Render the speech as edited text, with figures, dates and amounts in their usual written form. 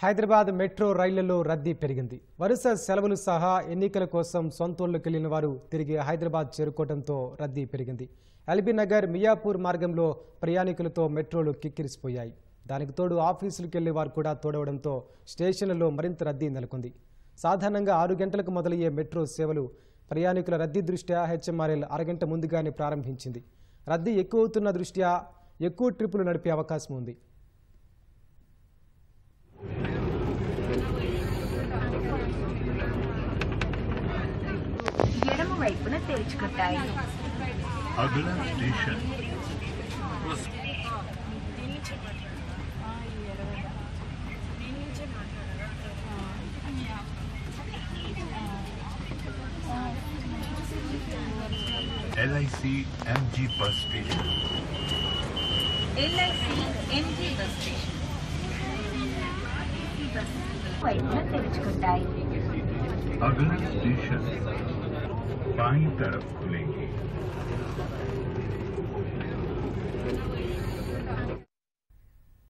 Hyderabad metro రైళ్లలో రద్దీ పెరిగింది. వరుస సెలవులు సహా ఎన్నికల కోసం సొంతూళ్లకు వెళ్లిన వారు తిరిగి హైదరాబాద్ చేరుకోవడంతో రద్దీ పెరిగింది. ఎల్బీ నగర్, మియాపూర్ మార్గంలో ప్రయాణికులతో మెట్రోలు కిక్కిరిసిపోయాయి. దానికి తోడు ఆఫీసులకు వెళ్లే వారు కూడా తోడవడంతో స్టేషన్లలో మరింత రద్దీ నెలకొంది. సాధారణంగా 6 గంటలకు మొదలయ్యే మెట్రో సేవలు ప్రయాణికుల రద్దీ దృష్ట్యా హెచ్ఎంఆర్ఎల్ అరగంట ముందుగానే ప్రారంభించింది. రద్దీ ఎక్కువవుతున్న దృష్ట్యా ఎక్కువ ట్రిప్పులు నడిపే అవకాశం ఉంది. వైపున తెరుచుకుంటాయి. अगला station LIC MG bus station. LIC MG bus station వైపున తెరుచుకుంటాయి. अगला स्टेशन बाईं तरफ खुलेंगे।